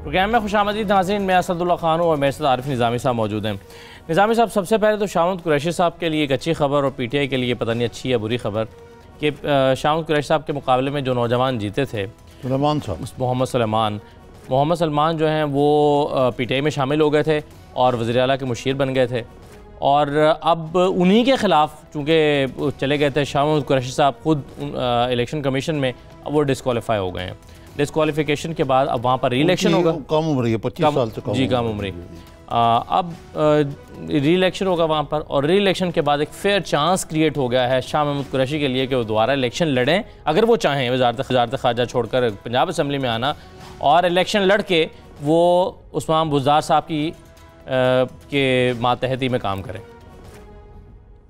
Programme में खुशामदीद नाज़रीन, मैं असदुल्ला खान हूँ और मेरे साथ आरिफ निज़ामी साहब मौजूद हैं। निज़ामी साहब, सबसे पहले तो शाह महमूद कुरैशी साहब के लिए एक अच्छी खबर और PTI के लिए पता नहीं अच्छी या बुरी खबर कि शाह महमूद कुरैशी साहब के मुकाबले में जो नौजवान जीते थे, सुलेमान साहब, मोहम्मद सलमान जो हैं वो PTI में शामिल हो गए थे और वज़ीर आला के मुशीर बन गए थे। और अब उन्हीं के ख़िलाफ़ चूँकि चले गए थे शाह महमूद कुरैशी साहब खुद इलेक्शन कमीशन में, अब वो डिस्क्वालीफाई हो गए हैं। डिस्क्वालिफिकेशन के बाद अब वहाँ पर री इलेक्शन होगा। कम उम्र है, 25 साल से कम। जी, कम उम्र। अब री इलेक्शन होगा वहाँ पर, और री इलेक्शन के बाद एक फेयर चांस क्रिएट हो गया है शाह महमूद कुरैशी के लिए कि वो दोबारा इलेक्शन लड़ें, अगर वो चाहें वज़ारत ख़ारजा छोड़कर पंजाब असम्बली में आना और इलेक्शन लड़ के वो उस्मान बुज़दार साहब की के मातहती में काम करें।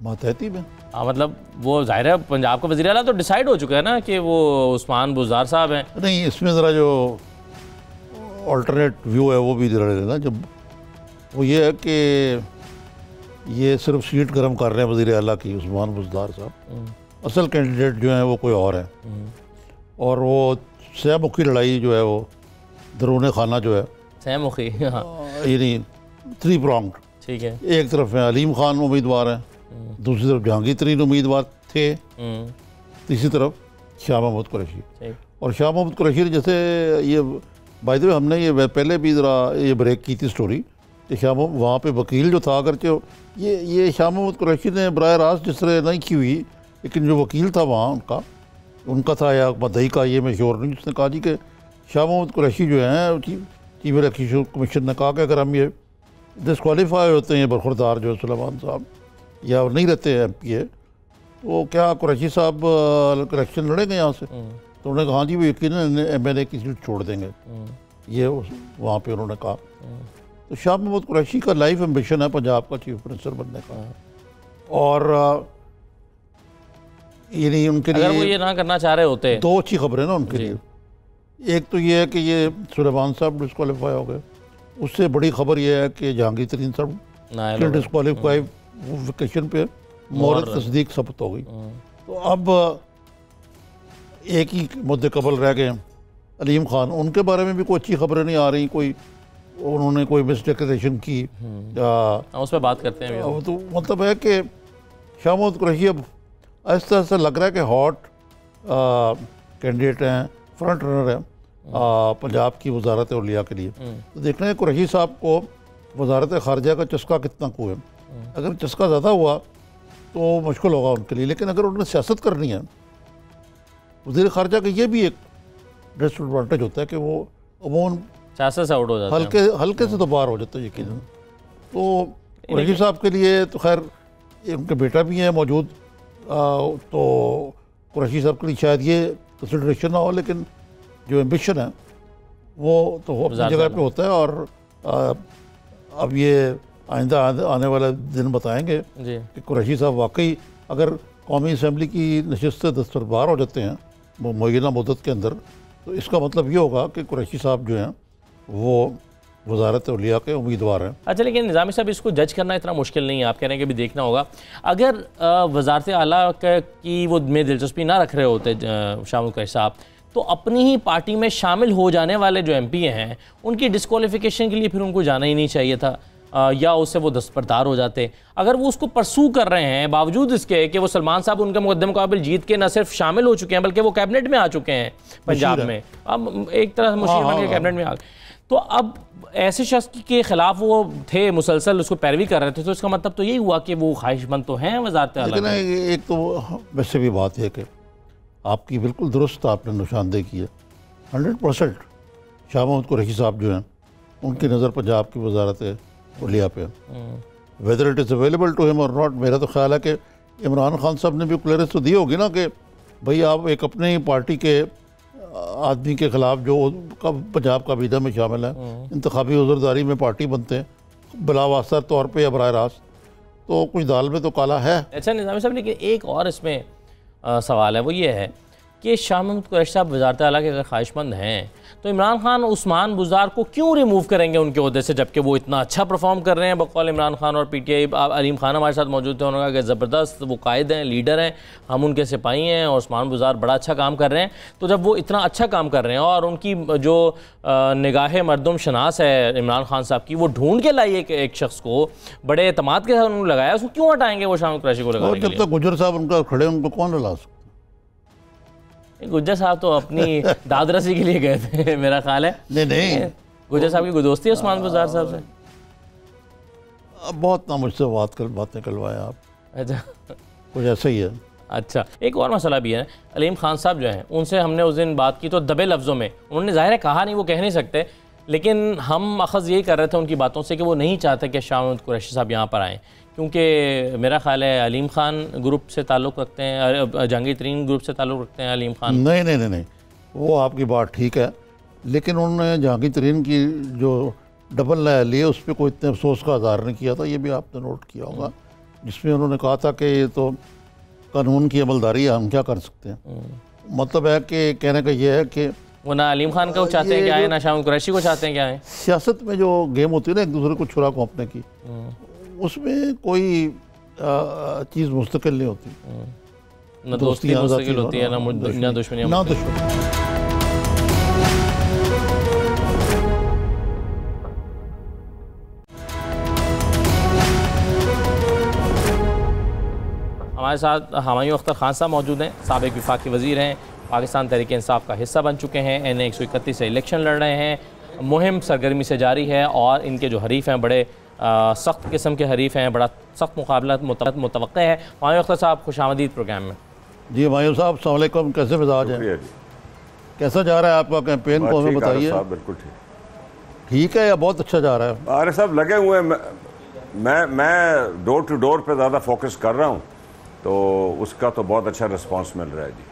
मातहती में? हाँ, मतलब वो ज़ाहिर है पंजाब का वज़ीर आला तो डिसाइड हो चुका है ना कि वो उस्मान बुज़दार साहब हैं। नहीं, इसमें ज़रा जो अल्टरनेट व्यू है वो भी ज़रा लेना। जब वो ये है कि ये सिर्फ सीट गर्म कर रहे हैं वज़ीर आला की उस्मान बुज़दार साहब, असल कैंडिडेट जो है वो कोई और है। और वो सहमुखी लड़ाई जो है वो दरूने खाना जो है सहमुखी, हाँ, यानी 3 pronged, ठीक है। एक तरफ है अलीम खान उम्मीदवार हैं, दूसरी तरफ जहांगीर तरीन उम्मीदवार थे, तीसरी तरफ शाह महमूद कुरैशी। और शाह महमूद कुरैशी ने जैसे ये बाय द वे हमने ये पहले भी ज़रा ये ब्रेक की थी स्टोरी कि शाह वहाँ पे वकील जो था, अगरचे ये शाह महमूद कुरैशी ने बराह रास्त जिस तरह नहीं की हुई, लेकिन जो वकील था वहाँ उनका था या मदई का, ये मैं श्योर नहीं, उसने कहा जी कि शाह महमूद कुरैशी जो हैं चीफ इलेक्शन कमीशन ने कहा कि अगर हम ये डिस्क्वालीफाई होते हैं बरखुरदार जो सुलेमान साहब या नहीं रहते हैं MPA, तो क्या कुरैशी साहब इलेक्शन लड़ेंगे यहाँ से? तो उन्होंने कहा हाँ जी वो यकीनन MLA की सीट छोड़ देंगे, ये वहाँ पे उन्होंने कहा। तो शाह महमूद कुरैशी का लाइफ एम्बिशन है पंजाब का चीफ मिनिस्टर बनने का, और यानी उनके लिए अगर वो ये ना करना चाह रहे होते, 2 अच्छी खबरें ना उनके लिए। एक तो ये है कि ये सुलेमान साहब डिस्क्वालीफाई हो गए, उससे बड़ी खबर ये है कि जहांगीर तरीन साहब डिस्क्वालीफाई वेकेशन पे मोहर तस्दीक सबत हो गई। तो अब एक ही मुद्दे कबल रह गए हैं अलीम खान, उनके बारे में भी कोई अच्छी खबरें नहीं आ रही, कोई उन्होंने कोई मिस डिक्लेरेशन की, उस पर बात करते हैं। तो मतलब है कि शाह महमूद कुरैशी अब ऐसा ऐसा लग रहा है कि हॉट कैंडिडेट हैं, फ्रंट रनर हैं पंजाब की वजारत औलिया के लिए। तो देखना है कुरैशी साहब को वजारत ख़ारजा का चस्का कितना को है। अगर चस्का ज़्यादा हुआ तो मुश्किल होगा उनके लिए, लेकिन अगर उन्होंने सियासत करनी है, वज़ीर ख़ारजा का ये भी एक डिसएडवांटेज होता है कि वो अमूमन सियासत से आउट हो जाता है, हल्के से तो बाहर हो जाता है यकीनन। तो कुरैशी साहब के लिए तो खैर उनके बेटा भी हैं मौजूद, तो कुरैशी साहब के लिए शायद ये कंसिडरेशन ना हो, लेकिन जो एम्बिशन है वो तो अपनी जगह पे होता है। और अब ये आइंदा आने वाले दिन बताएंगे कि कुरैशी साहब वाकई अगर कौमी असम्बली की नशिस्त से दस्तरबार हो जाते हैं मुय्यना मुद्दत के अंदर, तो इसका मतलब ये होगा कि कुरैशी साहब जो हैं वो वज़ारत औलिया के उम्मीदवार हैं। अच्छा, लेकिन निज़ामी साहब इसको जज करना इतना मुश्किल नहीं है, आप कह रहे हैं कि भी देखना होगा। अगर वज़ारत आला की वो में दिलचस्पी ना रख रहे होते शाह महमूद कुरैशी साहब, तो अपनी ही पार्टी में शामिल हो जाने वाले जो MPA हैं उनकी डिस्क्वालिफिकेशन के लिए फिर उनको जाना ही नहीं चाहिए था, या उससे वो दस्तबरदार हो जाते। अगर वो उसको परसू कर रहे हैं बावजूद इसके कि वो सलमान साहब उनके मुकद्दम जीत के न सिर्फ शामिल हो चुके हैं बल्कि वो कैबिनेट में आ चुके हैं पंजाब में, अब एक तरह से मुशीर बन के कैबिनेट में आ गए, तो अब ऐसे शख्स के खिलाफ वो थे मुसलसल उसको पैरवी कर रहे थे, तो इसका मतलब तो यही हुआ कि वो ख्वाहिशमंद तो हैं वज़ारत आला। एक तो वैसे भी बात है कि आपकी बिल्कुल दुरुस्त आपने निशानदेही की है, 100% शाह महमूद कुरैशी साहब जो हैं उनकी नज़र पंजाब की वजारत औलिया पे, whether it is available to him और नॉट। मेरा तो ख्याल है कि इमरान खान साहब ने भी क्लियरेंस तो दी होगी ना कि भाई आप एक अपने ही पार्टी के आदमी के ख़िलाफ़ जो पंजाब का काबीना में शामिल है, इंतखाबी उज़रदारी में पार्टी बनते हैं बिलावास्ता तौर पर या बराह रास्त, तो कुछ दाल में तो काला है। अच्छा निज़ामी साहब, लेकिन एक और इसमें सवाल है, वो ये है कि शाह महमूद कुरैशी साहब वज़ारत आला के अगर ख्वाहिशमंद हैं तो इमरान खान उस्मान बुज़दार को क्यों रिमूव करेंगे उनके ओहदे से, जबकि वो इतना अच्छा परफॉर्म कर रहे हैं बकौल इमरान खान और PTI। अलीम खान हमारे साथ मौजूद थे, उन्होंने कहा कि ज़बरदस्त वो कायद हैं, लीडर हैं, हम उनके सिपाही हैं और उस्मान बुज़दार बड़ा अच्छा काम कर रहे हैं। तो जब वो इतना अच्छा काम कर रहे हैं और उनकी जो निगाह मर्दम शनास है इमरान खान साहब की, वो ढूंढ के लाई एक शख्स को बड़े एतमाद के साथ उन्होंने लगाया, उसको क्यों हटाएंगे वो शाह महमूद कुरैशी को लगाने के लिए? जब तक गुज्जर साहब उनका खड़े उनको कौन ला सकता? गुज्जर साहब तो अपनी दादरसी के लिए गए थे मेरा ख्याल है। नहीं गुज्जर साहब की कोई दोस्ती है उस्मान बुज़दार साहब से? अब बहुत ना मुझसे बातें करवाएं आप। अच्छा, कुछ ऐसा ही है। अच्छा, एक और मसला भी है, अलीम खान साहब जो हैं उनसे हमने उस दिन बात की तो दबे लफ्ज़ों में उन्होंने ज़ाहिर है कहा नहीं, वो कह नहीं सकते, लेकिन हम अखज़ यही कर रहे थे उनकी बातों से कि वो नहीं चाहते कि शाह महमूद कुरैशी साहब यहाँ पर आएँ, क्योंकि मेरा ख्याल है अलीम खान ग्रुप से ताल्लुक़ रखते हैं, जहांगीर तरीन ग्रुप से ताल्लुक़ रखते हैं अलीम खान। नहीं, वो आपकी बात ठीक है, लेकिन उन्होंने जहांगीर तरीन की जो डबल लिए उस पर कोई इतने अफसोस का इज़हार नहीं किया था, ये भी आपने नोट किया होगा, जिसमें उन्होंने कहा था कि ये तो कानून की अमलदारी है, हम क्या कर सकते हैं। मतलब है कि कहने का ये है कि वो ना अलीम खान को चाहते हैं क्या है, ना शाह महमूद कुरैशी को चाहते हैं क्या है। सियासत में जो गेम होती है ना एक दूसरे को छुरा घोंपने की, उसमें कोई चीज़ मुस्तकिल नहीं होती, ना दोस्ती मुस्तकिल होती है, ना दुश्मनी। हमारे साथ हमायूं अख्तर खान साहब मौजूद हैं, साबिक वफाकी वज़ीर हैं, पाकिस्तान तहरीक इंसाफ का हिस्सा बन चुके हैं, NA 131 से इलेक्शन लड़ रहे हैं, मुहिम सरगर्मी से जारी है और इनके जो हरीफ हैं बड़े सख्त किस्म के हरीफ हैं, बड़ा सख्त मुकाबला मुतवक्के है। हमायूं अख्तर साहब खुशामदीद प्रोग्राम में। जी हमायूं साहब अस्सलाम वालेकुम, कैसे मिजाज है, कैसा जा रहा है आपका कैंपेन को हमें बताइए। बिल्कुल ठीक है या बहुत अच्छा जा रहा है? अरे सब लगे हुए हैं, मैं डोर टू डोर पे ज़्यादा फोकस कर रहा हूँ, तो उसका तो बहुत अच्छा रिस्पांस मिल रहा है जी।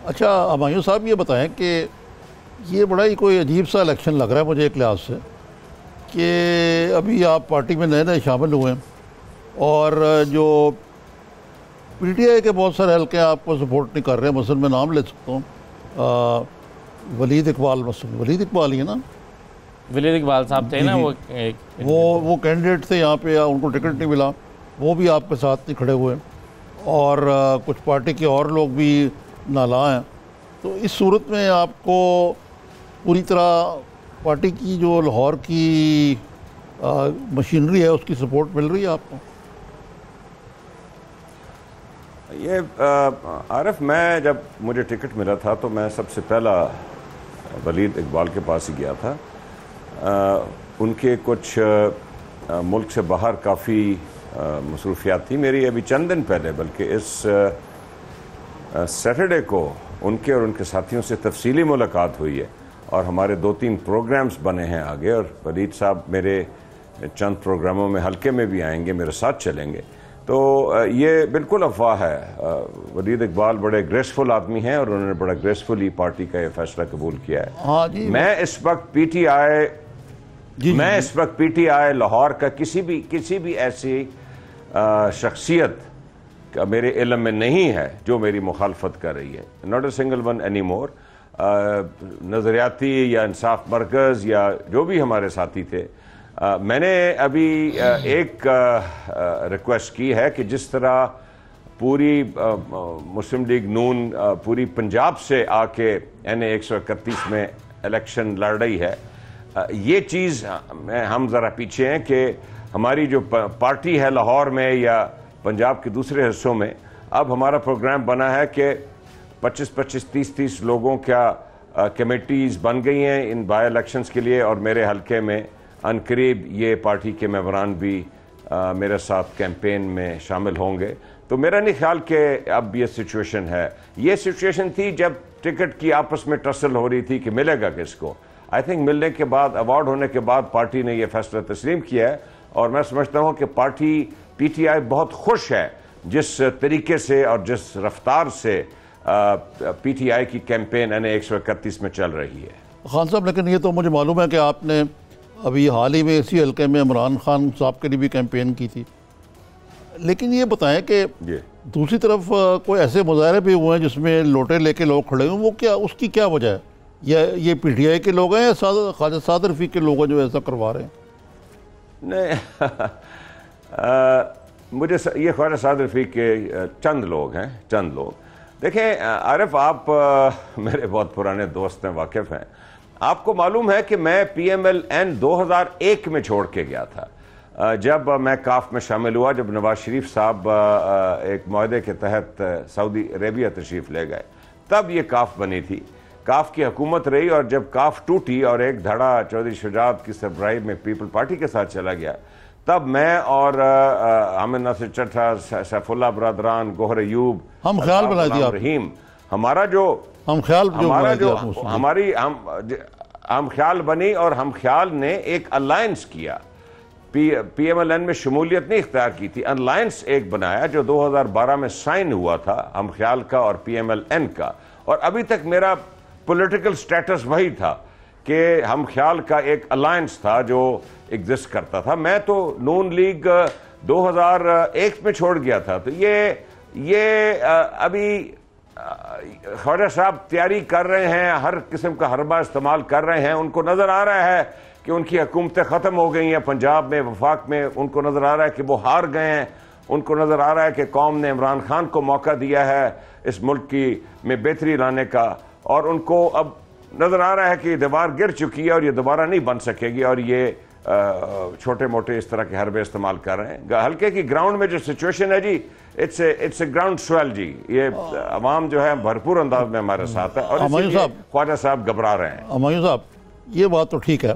अच्छा हमायूं साहब ये बताएं कि ये बड़ा ही कोई अजीब सा इलेक्शन लग रहा है मुझे एक लिहाज से, कि अभी आप पार्टी में नए शामिल हुए हैं और जो PTI के बहुत सारे हल्के आपको सपोर्ट नहीं कर रहे हैं। मसलन मैं नाम ले सकता हूँ वलीद इकबाल, मसलन वलीद इकबाल ही है ना, वलीद इकबाल साहब थे ना, वो कैंडिडेट थे यहाँ पे, उनको टिकट नहीं मिला, वो भी आपके साथ नहीं खड़े हुए, और कुछ पार्टी के और लोग भी नाला हैं। तो इस सूरत में आपको पूरी तरह पार्टी की जो लाहौर की मशीनरी है उसकी सपोर्ट मिल रही है आपको? ये आरिफ, मैं जब मुझे टिकट मिला था तो मैं सबसे पहला वलीद इकबाल के पास ही गया था। उनके कुछ मुल्क से बाहर काफ़ी मसरूफियात थी मेरी अभी चंद दिन पहले, बल्कि इस सैटरडे को उनके और उनके साथियों से तफसीली मुलाकात हुई है और हमारे 2-3 प्रोग्राम्स बने हैं आगे, और वलीद साहब मेरे चंद प्रोग्रामों में हल्के में भी आएंगे, मेरे साथ चलेंगे। तो ये बिल्कुल अफवाह है। वलीद इकबाल बड़े ग्रेसफुल आदमी हैं और उन्होंने बड़ा ग्रेसफुली पार्टी का ये फैसला कबूल किया है। हाँ जी, मैं इस वक्त PTI लाहौर का किसी भी ऐसी शख्सियत का मेरे इल्म में नहीं है जो मेरी मुखालफत कर रही है। Not a single one any more. नज़रियाती या इंसाफ मरकज़ या जो भी हमारे साथी थे, मैंने अभी एक रिक्वेस्ट की है कि जिस तरह पूरी मुस्लिम लीग नून पूरी पंजाब से आके NA 131 में इलेक्शन लड़ रही है, ये चीज़ में हम ज़रा पीछे हैं कि हमारी जो पार्टी है लाहौर में या पंजाब के दूसरे हिस्सों में, अब हमारा प्रोग्राम बना है कि 25-25, 30-30 लोगों का कमेटीज़ बन गई हैं इन बाई इलेक्शंस के लिए, और मेरे हलके में अनकरीब ये पार्टी के मेंबरान भी मेरे साथ कैंपेन में शामिल होंगे। तो मेरा नहीं ख्याल कि अब ये सिचुएशन है। ये सिचुएशन थी जब टिकट की आपस में टसल हो रही थी कि मिलेगा किसको। आई थिंक मिलने के बाद, अवार्ड होने के बाद पार्टी ने यह फैसला तस्लीम किया है, और मैं समझता हूँ कि पार्टी PTI बहुत खुश है जिस तरीके से और जिस रफ्तार से PTI की कैंपेन NA 131 में चल रही है। खान साहब, लेकिन ये तो मुझे मालूम है कि आपने अभी हाल ही में इसी हल्के में इमरान खान साहब के लिए भी कैंपेन की थी। लेकिन ये बताएं कि दूसरी तरफ कोई ऐसे मुजाहरे भी हुए हैं जिसमें लोटे लेके लोग खड़े हुए, वो क्या, उसकी क्या वजह है? ये PTI के लोग हैं या ख्वाजा साद रफीक के लोग हैं जो ऐसा करवा रहे हैं? नहीं मुझे ये ख्वाजा साद रफीक के चंद लोग हैं, चंद लोग। देखें आरिफ, आप मेरे बहुत पुराने दोस्त हैं, वाकिफ़ हैं। आपको मालूम है कि मैं PMLN 2001 में छोड़ के गया था, जब मैं काफ में शामिल हुआ, जब नवाज शरीफ साहब एक मुआहदे के तहत सऊदी अरेबिया तशरीफ़ ले गए, तब ये काफ बनी थी। काफ की हुकूमत रही, और जब काफ टूटी और एक धड़ा चौधरी शुजात की सरबराही में पीपल पार्टी के साथ चला गया, तब मैं और आमिर नासिर चट्टा, सैफुल्लाह बरादरान, गोहर अयूब, हम ख्याल बना दिया रहीम, हमारा जो हम ख्याल बनी, और हम ख्याल ने एक अलायंस किया। PMLN में शमूलियत नहीं इख्तियार की थी, अलायंस एक बनाया जो 2012 में साइन हुआ था, हम ख्याल का और PMLN का। और अभी तक मेरा पॉलिटिकल स्टेटस वही था कि हम ख्याल का एक अलायंस था जो एग्जिस्ट करता था। मैं तो नून लीग 2001 में छोड़ गया था। तो ये अभी ख्वाजा साहब तैयारी कर रहे हैं, हर किस्म का हरबा इस्तेमाल कर रहे हैं। उनको नजर आ रहा है कि उनकी हुकूमतें ख़त्म हो गई हैं पंजाब में, वफाक में। उनको नज़र आ रहा है कि वो हार गए हैं। उनको नज़र आ रहा है कि कौम ने इमरान खान को मौका दिया है इस मुल्क की में बेहतरी लाने का, और उनको अब नज़र आ रहा है कि दीवार गिर चुकी है और ये दोबारा नहीं बन सकेगी, और ये छोटे मोटे इस तरह के हरबे इस्तेमाल कर रहे हैं। हल्के की ग्राउंड में जो सिचुएशन है जी, इट्स ए ग्राउंड स्वेल जी। ये अवाम जो है भरपूर अंदाज में हमारे साथ है, और ख्वाजा साहब घबरा रहे हैं। हुमायूं साहब, ये बात तो ठीक है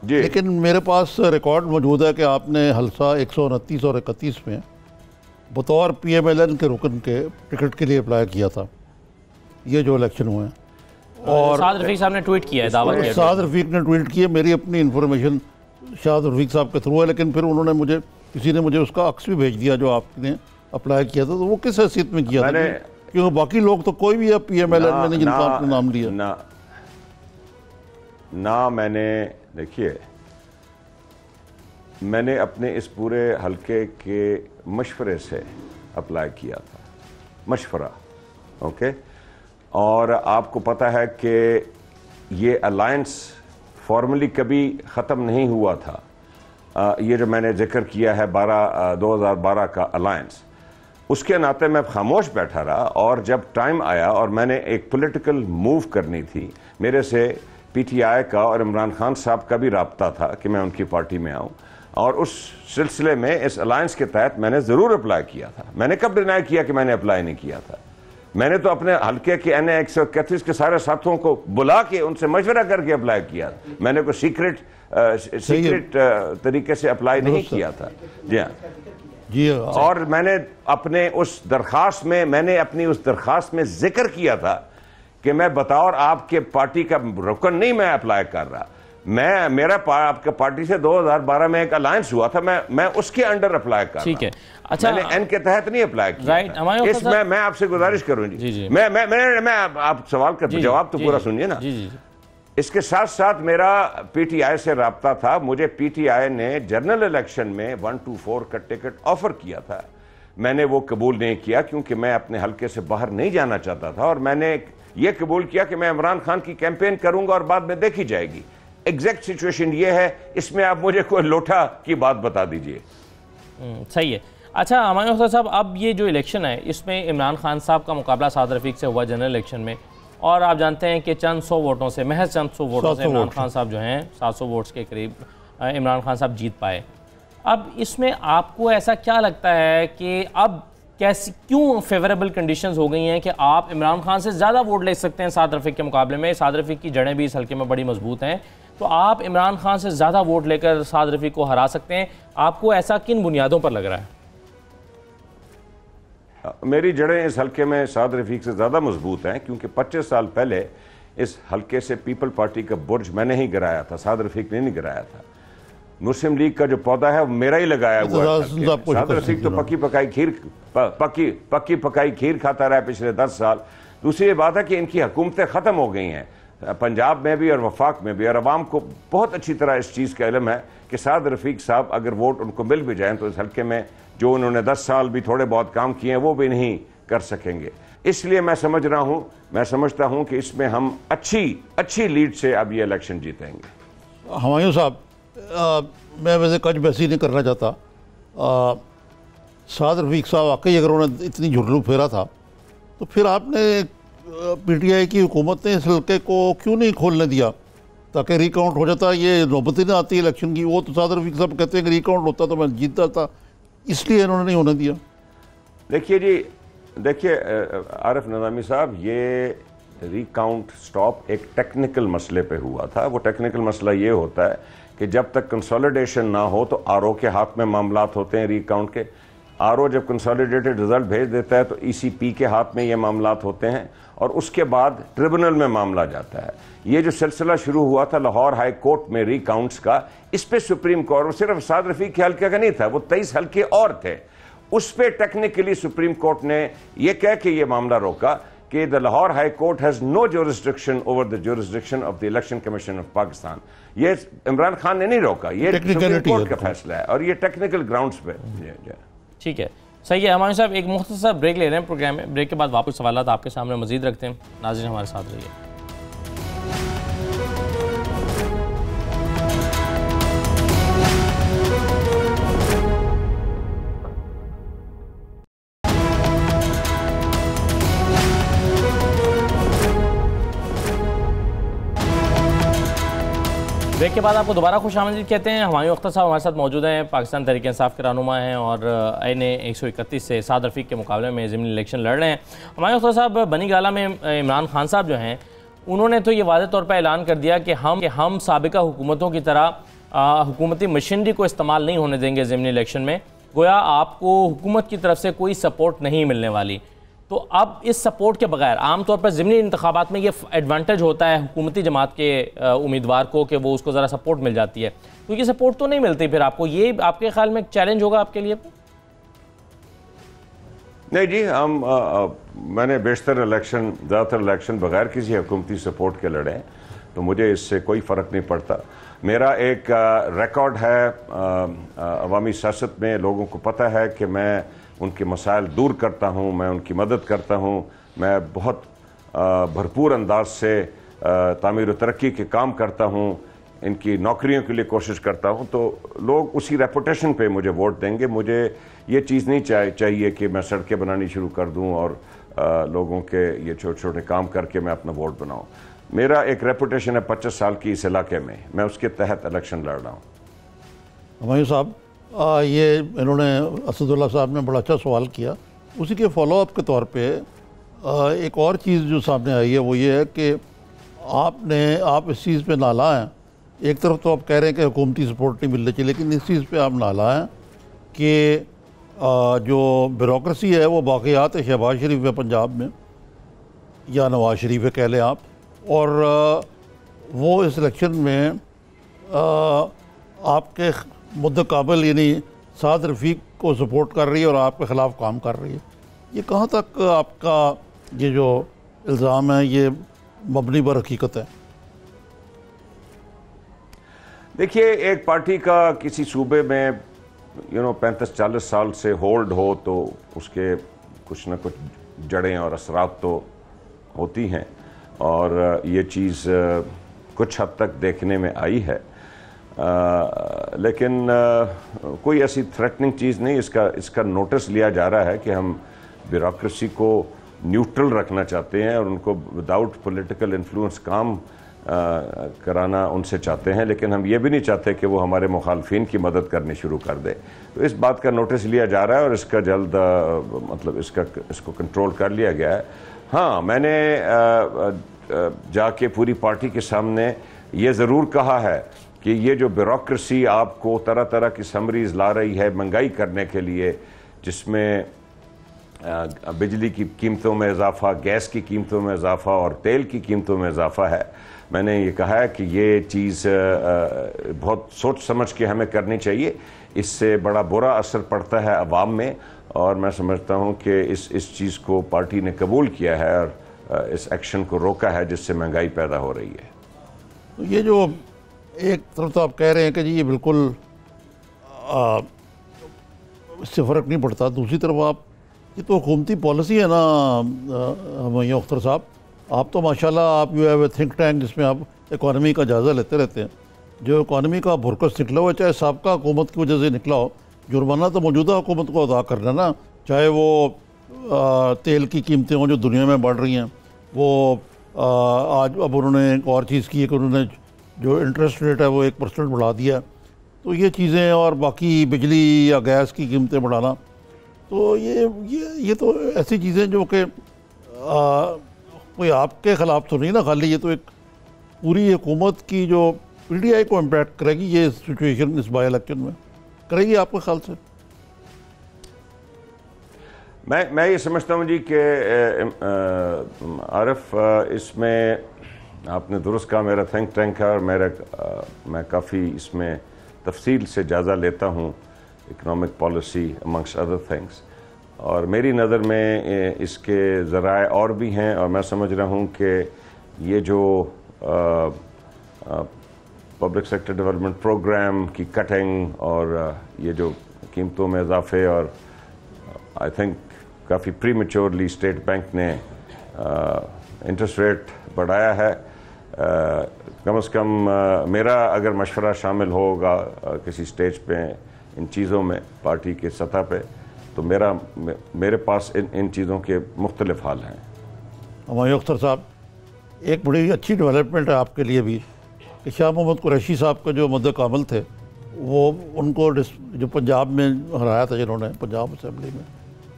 जी, लेकिन मेरे पास रिकॉर्ड मौजूद है कि आपने हल्सा 129 और 31 में बतौर PMLN के रुकन के टिकट के लिए अप्लाई किया था, ये जो इलेक्शन हुए हैं। और साद रफीक साहब ने ट्वीट किया है, दावा किया। साद रफीक ने ट्वीट किया, मेरी अपनी इंफॉर्मेशन शाद रफीक साहब के थ्रू है, लेकिन फिर उन्होंने किसी ने मुझे उसका अक्स भी भेज दिया जो आपने अप्लाई किया था। तो वो किस हैसियत में किया था? क्योंकि बाकी लोग तो कोई भी PMLN में नहीं जिनका आपने नाम लिया ना। मैंने, देखिए, मैंने अपने इस पूरे हलके के मशवरे से अप्लाई किया था, मशवरा, ओके। और आपको पता है कि ये अलायंस फॉर्मली कभी ख़त्म नहीं हुआ था। ये जो मैंने जिक्र किया है 2012 का अलायंस, उसके नाते मैं खामोश बैठा रहा। और जब टाइम आया और मैंने एक पॉलिटिकल मूव करनी थी, मेरे से PTI का और इमरान खान साहब का भी राब्ता था कि मैं उनकी पार्टी में आऊं, और उस सिलसिले में इस अलायंस के तहत मैंने ज़रूर अप्लाई किया था। मैंने कब डिनाई किया कि मैंने अप्लाई नहीं किया था? मैंने तो अपने हल्के के NA 131 के सारे साथियों को बुला के उनसे मशवरा करके अप्लाई किया। मैंने कोई सीक्रेट तरीके से अप्लाई नहीं किया था। जी हाँ जी। और मैंने अपने उस दरख्वास्त में जिक्र किया था कि मैं बतौर आपके पार्टी का रुकन नहीं मैं अप्लाई कर रहा, मेरा आपके पार्टी से 2012 में एक अलायंस हुआ था, मैं उसके अंडर अप्लाई कर रहा। ठीक है, अच्छा, मैंने एन के तहत नहीं अप्लाई किया। राइट। इसमें मैं आपसे गुजारिश करूं जी, मैं आप सवाल का जवाब तो पूरा सुनिए ना। इसके साथ साथ मेरा PTI से राब्ता था। मुझे PTI ने जनरल इलेक्शन में 124 का टिकट ऑफर किया था। मैंने वो कबूल नहीं किया क्योंकि मैं अपने हल्के से बाहर नहीं जाना चाहता था, और मैंने ये कबूल किया कि मैं इमरान खान की कैंपेन करूंगा और बाद में देखी जाएगी। एग्जैक्ट सिचुएशन ये है, इसमें आप मुझे कोई लोटा की बात बता दीजिए। सही है। अच्छा हुमायूं साहब, अब ये जो इलेक्शन है इसमें इमरान खान साहब का मुकाबला साद रफीक से हुआ जनरल इलेक्शन में, और आप जानते हैं कि चंद 100 वोटों से, महज चंद 100 वोटों से इमरान खान साहब जो हैं 700 वोट्स के करीब इमरान खान साहब जीत पाए। अब इसमें आपको ऐसा क्या लगता है कि अब क्यों फेवरेबल कंडीशंस हो गई हैं कि आप इमरान खान से ज़्यादा वोट ले सकते हैं साद रफीक के मुकाबले में? साद रफीक की जड़ें भी इस हल्के में बड़ी मजबूत हैं, तो आप इमरान खान से ज़्यादा वोट लेकर साद रफीक को हरा सकते हैं। आपको ऐसा किन बुनियादों पर लग रहा है? मेरी जड़ें इस हल्के में साद रफीक से ज़्यादा मजबूत हैं, क्योंकि 25 साल पहले इस हल्के से पीपल पार्टी का बुर्ज मैंने ही गिराया था, साद रफीक ने नहीं गिराया था। मुस्लिम लीग का जो पौधा है वो मेरा ही लगाया हुआ है। साद रफीक तो पक्की पकाई खीर खाता रहा है पिछले 10 साल। दूसरी ये बात है कि इनकी हुकूमतें ख़त्म हो गई हैं पंजाब में भी और वफाक में भी, और अवाम को बहुत अच्छी तरह इस चीज़ का इल्म है कि साद रफीक साहब अगर वोट उनको मिल भी जाए तो इस हल्के में जो उन्होंने 10 साल भी थोड़े बहुत काम किए हैं वो भी नहीं कर सकेंगे। इसलिए मैं समझता हूं कि इसमें हम अच्छी लीड से अब ये इलेक्शन जीतेंगे। हुमायूं साहब, मैं वैसे कच बहसी नहीं करना चाहता। साद रफीक साहब वाकई अगर उन्होंने इतनी झुर्रू फेरा था तो फिर आपने पीटीआई की हुकूमत ने इस हल्के को क्यों नहीं खोलने दिया ताकि रिकाउंट हो जाता? ये नौबत ही ना आती इलेक्शन की। वो तो साद रफीक साहब कहते हैं कि रिकाउंट होता तो मैं जीतता था, इसलिए इन्होंने नहीं होने दिया। देखिए आरिफ नज़ामी साहब, ये रिकाउंट स्टॉप एक टेक्निकल मसले पे हुआ था। वो टेक्निकल मसला ये होता है कि जब तक कंसोलिडेशन ना हो तो आरओ के हाथ में मामलात होते हैं रिकाउंट के। आरओ जब कंसोलिडेटेड रिजल्ट भेज देता है तो ईसीपी के हाथ में ये मामलात होते हैं और उसके बाद ट्रिब्यूनल में मामला जाता है। ये जो सिलसिला शुरू हुआ था लाहौर हाई कोर्ट में रिकाउंट्स का, इस पे सुप्रीम कोर्ट सिर्फ साद रफीक के हल्के का नहीं था, वो 23 हल्के और थे। उस पे टेक्निकली सुप्रीम कोर्ट ने ये कह के ये मामला रोका कि the Lahore High Court has no jurisdiction over the jurisdiction of the Election Commission of Pakistan. ये इमरान खान ने नहीं रोका, ये सुप्रीम कोर्ट का फैसला है और ये टेक्निकल ग्राउंड्स पे। ठीक है, सही है। हमारे साहब एक मुख्तसर ब्रेक ले रहे हैं प्रोग्राम में। ब्रेक के बाद वापस सवालात आपके सामने मजीद रखते हैं। नाज़रीन हमारे साथ रहिए। ब्रेक के बाद आपको दोबारा खुश आमदीद कहते हैं। हुमायूं अख्तर साहब हमारे साथ मौजूद हैं, पाकिस्तान तहरीक इंसाफ के रहनुमा हैं और आईने 131 से साद रफीक के मुकाबले में ज़िमनी इलेक्शन लड़ रहे हैं। हुमायूं अख्तर साहब, बनी गाला में इमरान खान साहब जो हैं उन्होंने तो ये वाज़ेह तौर पर ऐलान कर दिया कि हम साबिका हुकूमतों की तरह हुकूमती मशीनरी को इस्तेमाल नहीं होने देंगे ज़िमनी इलेक्शन में। गोया आपको हुकूमत की तरफ से कोई सपोर्ट नहीं मिलने वाली। तो अब इस सपोर्ट के बगैर आमतौर पर ज़िमनी इंतखाबात में ये एडवांटेज होता है हुकूमती जमात के उम्मीदवार को कि वो उसको ज़रा सपोर्ट मिल जाती है, क्योंकि सपोर्ट तो नहीं मिलती फिर आपको। ये आपके ख्याल में चैलेंज होगा आपके लिए? नहीं जी, मैंने ज़्यादातर इलेक्शन बगैर किसी हुकूमती सपोर्ट के लड़े हैं, तो मुझे इससे कोई फ़र्क नहीं पड़ता। मेरा एक रिकॉर्ड है अवामी सियासत में, लोगों को पता है कि मैं उनके मसाइल दूर करता हूँ, मैं उनकी मदद करता हूँ, मैं बहुत भरपूर अंदाज से तामीर व तरक्की के काम करता हूँ, इनकी नौकरियों के लिए कोशिश करता हूँ, तो लोग उसी रेपुटेशन पे मुझे वोट देंगे। मुझे ये चीज़ नहीं चाहिए कि मैं सड़कें बनानी शुरू कर दूँ और लोगों के ये छोटे छोटे काम करके मैं अपना वोट बनाऊँ। मेरा एक रेपुटेशन है 25 साल की इस इलाके में, मैं उसके तहत इलेक्शन लड़ रहा हूँ। हुमायूं साहब, ये इन्होंने असदुल्ला साहब ने बड़ा अच्छा सवाल किया। उसी के फॉलोअप के तौर पे एक और चीज़ जो सामने आई है वो ये है कि आप इस चीज़ पे नाला हैं। एक तरफ तो आप कह रहे हैं कि हुकूमती सपोर्ट नहीं मिलनी चाहिए, लेकिन इस चीज़ पे आप नाला हैं कि जो ब्यूरोक्रेसी है वो बाक़ियात है शहबाज शरीफ है पंजाब में, या नवाज शरीफ है कह लें आप, और वो इस इलेक्शन में आपके मुद्दकाबिल यानी साद रफीक को सपोर्ट कर रही है और आपके ख़िलाफ़ काम कर रही है। ये कहाँ तक आपका ये जो इल्ज़ाम है ये मबनी बर हकीकत है? देखिए, एक पार्टी का किसी सूबे में 35-40 साल से होल्ड हो तो उसके कुछ न कुछ जड़ें और असरात तो होती हैं, और ये चीज़ कुछ हद तक देखने में आई है। लेकिन कोई ऐसी थ्रेटनिंग चीज़ नहीं। इसका नोटिस लिया जा रहा है कि हम ब्यूरोक्रेसी को न्यूट्रल रखना चाहते हैं और उनको विदाउट पॉलिटिकल इन्फ्लुएंस काम कराना उनसे चाहते हैं, लेकिन हम ये भी नहीं चाहते कि वो हमारे मुखालफिन की मदद करनी शुरू कर दे। तो इस बात का नोटिस लिया जा रहा है और इसका जल्द इसको कंट्रोल कर लिया गया है। हाँ, मैंने जाके पूरी पार्टी के सामने ये ज़रूर कहा है कि ये जो ब्यूरोक्रेसी आपको तरह तरह की समरीज ला रही है महंगाई करने के लिए, जिसमें बिजली की कीमतों में इजाफा, गैस की कीमतों में इजाफा और तेल की कीमतों में इजाफा है, मैंने ये कहा है कि ये चीज़ बहुत सोच समझ के हमें करनी चाहिए। इससे बड़ा बुरा असर पड़ता है अवाम में, और मैं समझता हूँ कि इस चीज़ को पार्टी ने कबूल किया है और इस एक्शन को रोका है जिससे महंगाई पैदा हो रही है। तो ये जो एक तरफ तो आप कह रहे हैं कि जी ये बिल्कुल इससे फ़र्क नहीं पड़ता। दूसरी तरफ आप, ये तो हुकूमती पॉलिसी है ना हमैया अख्तर साहब, आप तो माशाल्लाह आप you have a think tank जिसमें आप इकॉनमी का जायज़ा लेते रहते हैं। जो इकॉनमी का भुरकस निकला हुआ, चाहे साबका हुकूमत की वजह से निकला हो, जुर्माना तो मौजूदा हुकूमत को अदा करना ना, चाहे वो तेल की कीमतें हों जो दुनिया में बढ़ रही हैं, वो आज अब उन्होंने एक और चीज़ की है कि उन्होंने जो इंटरेस्ट रेट है वो 1% बढ़ा दिया। तो ये चीज़ें, और बाकी बिजली या गैस की कीमतें बढ़ाना, तो ये तो ऐसी चीज़ें जो कि कोई आपके ख़िलाफ़ तो नहीं ना, खाली ये तो एक पूरी हुकूमत की जो PTI को इम्पैक्ट करेगी ये सिचुएशन इस बाई इलेक्शन में, करेगी आपके ख्याल से? मैं ये समझता हूँ जी कि आरिफ, इसमें आपने दुरुस्त कहा, मेरा थिंक टैंक है और मैं काफ़ी इसमें तफसील से जायज़ा लेता हूँ economic policy amongst other things, और मेरी नज़र में इसके ज़राए और भी हैं, और मैं समझ रहा हूँ कि ये जो पब्लिक सेक्टर डेवलपमेंट प्रोग्राम की कटिंग और ये जो कीमतों में इजाफे, और आई थिंक काफ़ी प्रीमेच्योरली स्टेट बैंक ने इंटरेस्ट रेट बढ़ाया है, कम से कम मेरा अगर मशवरा शामिल होगा किसी स्टेज पे इन चीज़ों में पार्टी के सतह पे, तो मेरे पास इन चीज़ों के मुख्तलिफ हाल हैं। हमैया अख्तर साहब, एक बड़ी अच्छी डेवलपमेंट है आपके लिए भी कि शाह मोहम्मद कुरैशी साहब का जो मद्द कामल थे, वो उनको जो पंजाब में हराया था जिन्होंने पंजाब असेंबली में,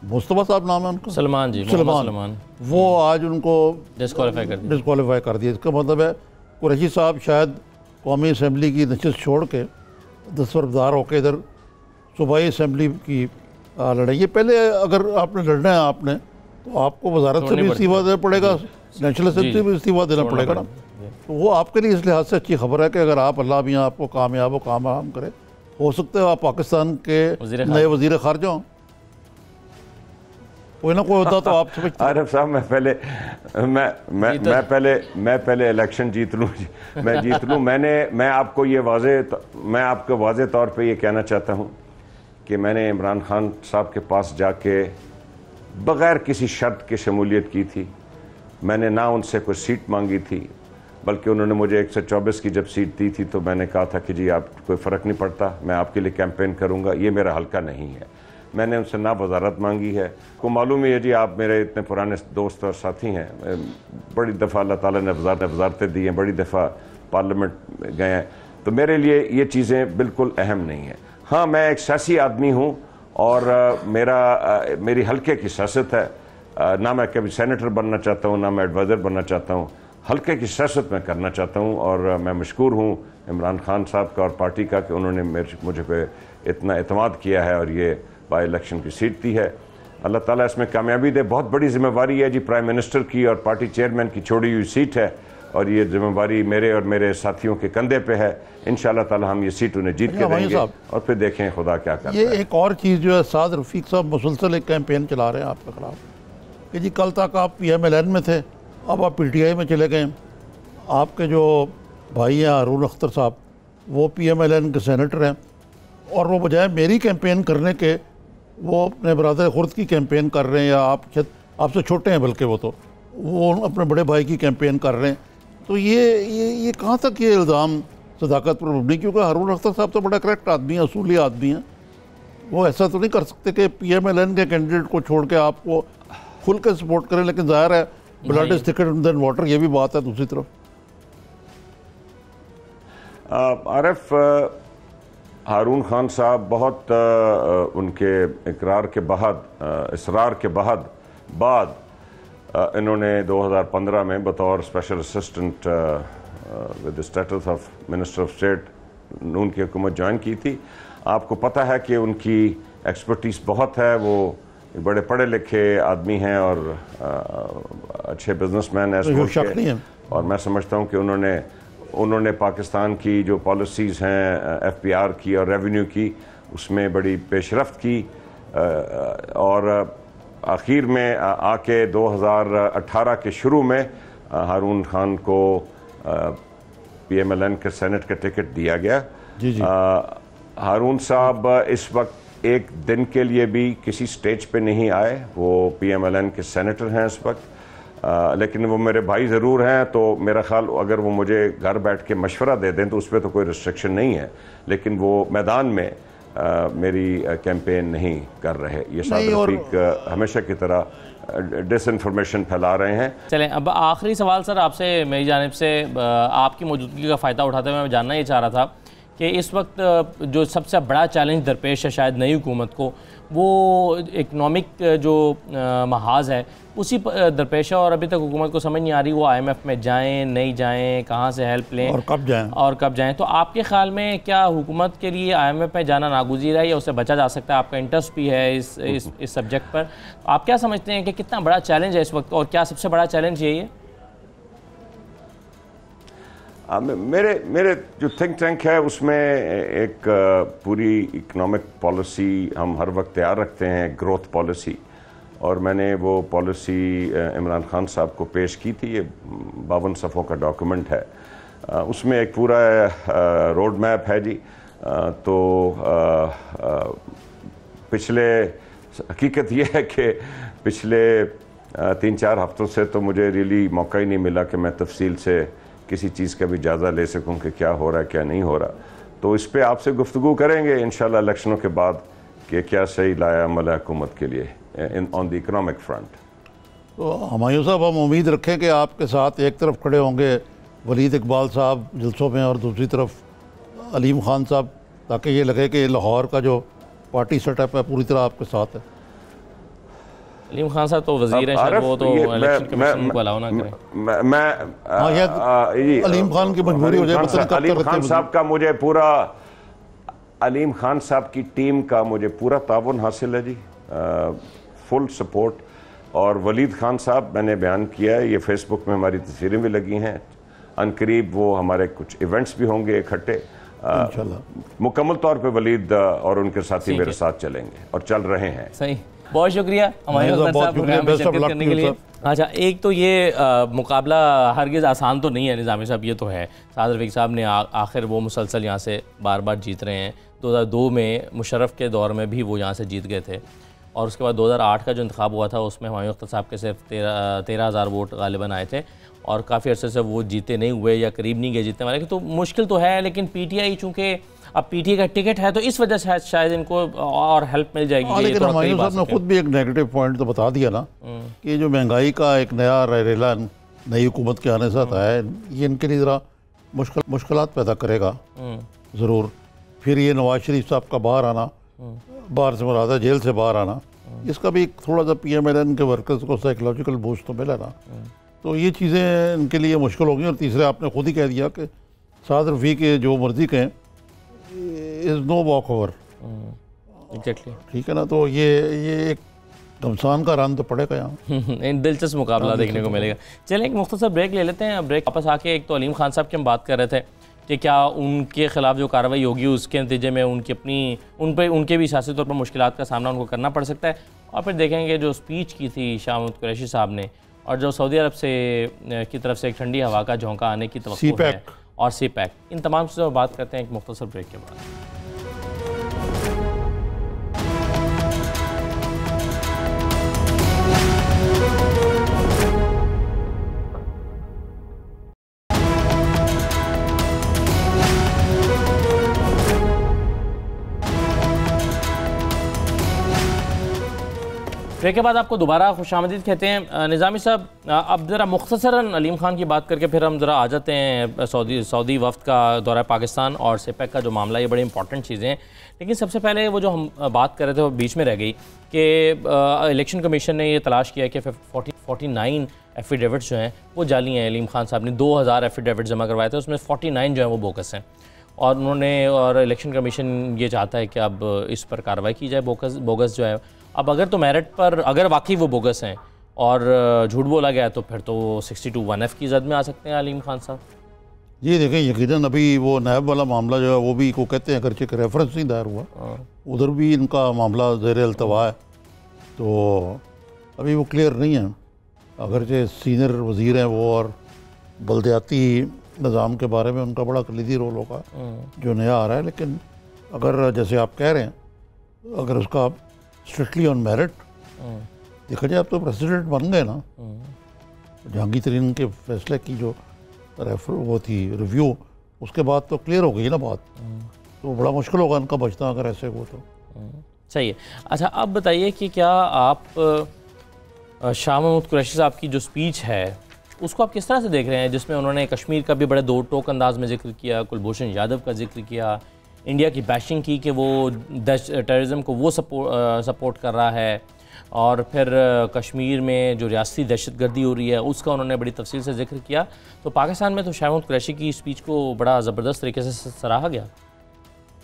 मुस्तफ़ा साहब नाम है उनका, सलमान जी, सलमान, वो आज उनको डिस्क्वालीफाई कर दिया। इसका मतलब है कुरैशी साहब शायद कौमी असेंबली की नशस्त छोड़ के दस्तबरदार होकर इधर सूबाई असेंबली की लड़ाई। ये पहले अगर आपने लड़ना है आपने, तो आपको वजारत से भी इस्तीफा देना पड़ेगा, नेशनल असेंबली से भी इस्तीफा देना पड़ेगा ना। तो वो आपके लिए इस लिहाज से अच्छी खबर है कि अगर आप, अल्लाह भी आपको कामयाब करे, हो सकता है आप पाकिस्तान के नए वज़ीर ख़ारिजा हों, कोई ना कोई होता तो आप समझते। आरिफ साहब, मैं पहले इलेक्शन जीत लूँ, मैं जीत लूँ। मैं आपको वाज़े तौर पे ये कहना चाहता हूँ कि मैंने इमरान खान साहब के पास जाके बग़ैर किसी शर्त के शमूलियत की थी। मैंने ना उनसे कोई सीट मांगी थी, बल्कि उन्होंने मुझे 124 की जब सीट दी थी तो मैंने कहा था कि जी आप कोई फ़र्क नहीं पड़ता, मैं आपके लिए कैंपेन करूँगा, ये मेरा हल्का नहीं है। मैंने उनसे ना वजारत मांगी है। को मालूम ही है जी, आप मेरे इतने पुराने दोस्त और साथी हैं, बड़ी दफ़ा अल्लाह ताला ने वजारतें दी हैं, बड़ी दफ़ा पार्लियामेंट गए हैं, तो मेरे लिए ये चीज़ें बिल्कुल अहम नहीं हैं। हाँ, मैं एक सियासी आदमी हूँ और मेरी हल्के की सियासत है, ना मैं कभी सेनेटर बनना चाहता हूँ, ना मैं एडवाइज़र बनना चाहता हूँ, हल्के की सियासत में करना चाहता हूँ। और मैं मशकूर हूँ इमरान खान साहब का और पार्टी का कि उन्होंने मुझे पे इतना एतमाद किया है और ये बाई इलेक्शन की सीट दी है। अल्लाह ताला इसमें कामयाबी दे। बहुत बड़ी जिम्मेवारी है जी, प्राइम मिनिस्टर की और पार्टी चेयरमैन की छोड़ी हुई सीट है, और ये जिम्मेवारी मेरे और मेरे साथियों के कंधे पे है। इंशाअल्लाह ताला हम ये सीट उन्हें जीत के देंगे और फिर देखें खुदा क्या करता है। ये एक और चीज़ जो है, साद रफ़ीक साहब मुसलसल एक कैंपेन चला रहे हैं आपके खिलाफ कि जी कल तक आप PMLN में थे, अब आप PTI में चले गए। आपके जो भाई हैं हारून अख्तर साहब, वो PMLN के सेनेटर हैं, और वो बजाय मेरी कैंपेन करने के वो अपने बरादर खुर्द की कैंपेन कर रहे हैं, या आपसे छोटे हैं बल्कि वो अपने बड़े भाई की कैंपेन कर रहे हैं। तो ये कहाँ तक ये इल्ज़ाम सदाकत पर मबनी? क्योंकि हारून अख्तर साहब तो बड़ा करेक्ट आदमी है, असूली आदमी हैं, वो ऐसा तो नहीं कर सकते कि PMLN के कैंडिडेट को छोड़ के आपको खुल के सपोर्ट करें। लेकिन ज़ाहिर है blood is thicker than water, ये भी बात है। दूसरी तरफ आरिफ, हारून खान साहब बहुत उनके इकरार के बाद, इसरार के बाद इन्होंने 2015 में बतौर special assistant with status of minister of state Noon की हुकूमत ज्वाइन की थी। आपको पता है कि उनकी एक्सपर्टीज़ बहुत है, वो बड़े पढ़े लिखे आदमी हैं और अच्छे बिजनेसमैन हैं। और मैं समझता हूँ कि उन्होंने पाकिस्तान की जो पॉलिसीज़ हैं FPR की और रेवेन्यू की, उसमें बड़ी पेशरफ्त की, और आखिर में आके 2018 के शुरू में हारून खान को PMLN के सेनेट का टिकट दिया गया। जी। हारून साहब एक दिन के लिए भी किसी स्टेज पे नहीं आए। वो PMLN के सेनेटर हैं इस वक्त, लेकिन वो मेरे भाई ज़रूर हैं, तो मेरा ख्याल अगर वो मुझे घर बैठ के मशवरा दे दें तो उस पर तो कोई रिस्ट्रिक्शन नहीं है, लेकिन वो मैदान में मेरी कैंपेन नहीं कर रहे। ये सादिक रफ़ीक हमेशा की तरह डिसइंफॉर्मेशन फैला रहे हैं। चलें, अब आखिरी सवाल सर आपसे मेरी जानिब से, आपकी मौजूदगी का फ़ायदा उठाते हुए मैं जानना ये चाह रहा था कि इस वक्त जो सबसे बड़ा चैलेंज दरपेश है शायद नई हुकूमत को, वो इकनॉमिक जो महाज है उसी दरपेश है, और अभी तक हुकूमत को समझ नहीं आ रही वो IMF में जाएं नहीं जाएं, कहाँ से हेल्प लें और कब जाएं। तो आपके ख्याल में क्या हुकूमत के लिए IMF में जाना नागुज़ीर है या उससे बचा जा सकता है? आपका इंटरेस्ट भी है इस सब्जेक्ट पर, आप क्या समझते हैं कि कितना बड़ा चैलेंज है इस वक्त, और क्या सबसे बड़ा चैलेंज यही है? मेरे जो थिंक टैंक है उसमें एक पूरी इकोनॉमिक पॉलिसी हम हर वक्त तैयार रखते हैं, ग्रोथ पॉलिसी, और मैंने वो पॉलिसी इमरान खान साहब को पेश की थी। ये 52 सफ़ों का डॉक्यूमेंट है, उसमें एक पूरा रोड मैप है जी। तो पिछले हकीकत ये है कि पिछले 3-4 हफ्तों से तो मुझे रियली मौका ही नहीं मिला कि मैं तफसील से किसी चीज़ का भी जायज़ा ले सकूं कि क्या हो रहा है क्या नहीं हो रहा। तो इस पे आपसे गुफ्तगू करेंगे इंशाल्लाह इलेक्शनों के बाद कि क्या सही लाया अमल है हुकूमत के लिए ऑन द इकनॉमिक फ्रंट। तो हुमायूं साहब, हम उम्मीद रखें कि आपके साथ एक तरफ खड़े होंगे वलीद इकबाल साहब जलसों में और दूसरी तरफ अलीम खान साहब, ताकि ये लगे कि लाहौर का जो पार्टी सेटअप है पूरी तरह आपके साथ है। अलीम खान साहब तो वज़ीर हैं, शायद वो तो इलेक्शन कमीशन को अलाउ ना करें। अलीम खान की मजबूरी हो जाए। अलीम खान साहब का मुझे पूरा, अलीम खान साहब की टीम का मुझे पूरा ताउन हासिल है जी, फुल सपोर्ट। और वलीद खान साहब, मैंने बयान किया है, ये फेसबुक में हमारी तस्वीरें भी लगी हैं, अनकरीब वो हमारे कुछ इवेंट्स भी होंगे इकट्ठे। मुकम्मल तौर पे वलीद और उनके साथी मेरे साथ चलेंगे और चल रहे हैं। सही, बहुत शुक्रिया हमारे शिरकत करने के लिए। अच्छा, एक तो ये मुकाबला हरगिज़ आसान तो नहीं है निज़ामी साहब, ये तो है। सादिक रफ़ीक साहब ने आखिर वो मुसलसल यहाँ से बार बार जीत रहे हैं। 2002 में मुशर्रफ के दौर में भी वो यहाँ से जीत गए थे, और उसके बाद 2008 का जो इंतखाब हुआ था उसमें हुमायूं अख्तर साहब के सिर्फ 13,000 वोट गालिबन आए थे, और काफ़ी अर्से से वो जीते नहीं हुए या करीब नहीं गए जीतने वाले। तो मुश्किल तो है, लेकिन PTI चूँकि अब PTI का टिकट है तो इस वजह से शायद इनको और हेल्प मिल जाएगी। लेकिन हुमायूं साहब ने खुद भी एक नेगेटिव पॉइंट तो बता दिया ना कि जो महंगाई का एक नया रेला नई हुकूमत के आने से आता है, ये इनके लिए ज़रा मुश्किलात पैदा करेगा ज़रूर। फिर ये नवाज शरीफ साहब का बाहर आना, बाहर से मुराद है जेल से बाहर आना, इसका भी थोड़ा सा PMLN के वर्कर्स को साइकोलॉजिकल बूस्ट तो मिला ना, तो ये चीज़ें इनके लिए मुश्किल होगी। और तीसरे आपने खुद ही कह दिया कि सादिक रफ़ीक के जो मर्जी कहें is no walk over. Exactly, ठीक है ना। तो ये एक घमसान का रन तो पड़ेगा यहाँ। दिलचस्प मुकाबला देखने को मिलेगा। चलें, एक मुख्तसर ब्रेक ले लेते हैं। ब्रेक वापस आके एक तो अलीम खान साहब की हम बात कर रहे थे कि क्या उनके ख़िलाफ़ जो कार्रवाई होगी उसके नतीजे में उनके भी सियासी तौर पर मुश्किलात का सामना उनको करना पड़ सकता है। और फिर देखेंगे जो स्पीच की थी शाह महमूद कुरैशी साहब ने, और जो सऊदी अरब से की तरफ से एक ठंडी हवा का झोंका आने की तवक्को है, और CPEC, इन तमाम चीज़ों पर बात करते हैं एक मुख्तसर ब्रेक के बाद। ब्रेक के बाद आपको दोबारा खुशामदीद कहते हैं। निज़ामी साहब, अब ज़रा मुख्तसरन अलीम खान की बात करके फिर हम ज़रा आ जाते हैं सऊदी वफ़द का दौरा पाकिस्तान और CPEC का जो मामला, ये बड़ी इंपॉर्टेंट चीज़ें हैं। लेकिन सबसे पहले वो जो हम बात कर रहे थे वो बीच में रह गई कि इलेक्शन कमीशन ने ये तलाश किया कि 49 एफिडेविट्स जो हैं वो जाली हैं। अलीम खान साहब ने 2000 एफिडेविट जमा करवाए थे, उसमें 49 जो हैं वो बोगस हैं, और इलेक्शन कमीशन ये चाहता है कि अब इस पर कार्रवाई की जाए। बोगस जो है, अब अगर तो मेरिट पर अगर वाकई वो बोगस हैं और झूठ बोला गया तो फिर तो 62(1)(f) की जद में आ सकते हैं अलीम खान साहब। ये देखें, यकीनन अभी वो नैब वाला मामला जो है वो भी को कहते हैं अगरचे का रेफरेंस नहीं दायर हुआ, उधर भी इनका मामला ज़ेर अल्तवा है, तो अभी वो क्लियर नहीं है। अगरचे सीनियर वज़ीर हैं वो, और बल्दियाती निज़ाम के बारे में उनका बड़ा कलीदी रोल होगा जो नया आ रहा है। लेकिन अगर जैसे आप कह रहे हैं अगर उसका स्ट्रिक्टली ऑन मेरिट देखा जाए, अब तो प्रेसिडेंट बन गए ना। जहांगीर तरीन के फैसले की जो वो थी रिव्यू, उसके बाद तो क्लियर हो गई ना बात। तो बड़ा मुश्किल होगा इनका बचना अगर ऐसे हो तो। सही है। अच्छा, आप बताइए कि क्या आप शाह महमूद कुरैशी साहब की जो स्पीच है उसको आप किस तरह से देख रहे हैं, जिसमें उन्होंने कश्मीर का भी बड़े दो टोक अंदाज में जिक्र किया, कुलभूषण यादव का जिक्र किया, इंडिया की बैशिंग की कि वो टेररिज्म को वो सपोर्ट कर रहा है, और फिर कश्मीर में जो रियासती दहशतगर्दी हो रही है उसका उन्होंने बड़ी तफसील से जिक्र किया। तो पाकिस्तान में तो शाह महमूद कुरैशी की स्पीच को बड़ा ज़बरदस्त तरीके से सराहा गया।